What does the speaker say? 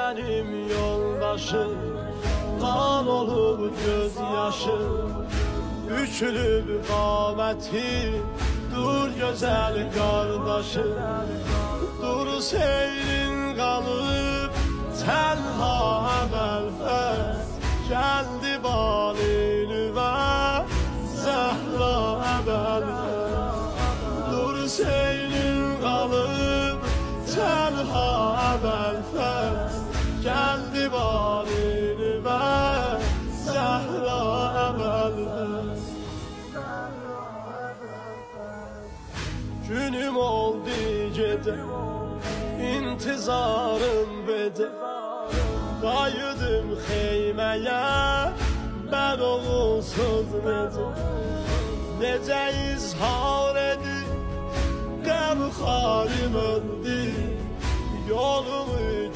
benim yoldaşım, kan olup gözyaşım. Bükülüb qaməti, dur gözəl qardaşım. Dur seyrin qalıb, tənha əməlfəz. Gəldi balinüvə, Zəhra əməlfəz. Dur seyrin qalıb, tənha əməlfəz. Gəldi balinüvə, Zəhra əməlfəz. Günüm oldu gecə, intizarım bedə. Qayıdım xeyməyə, mən oğulsuz necə. Necə izhar edim, qəm xarim öldü, yolumu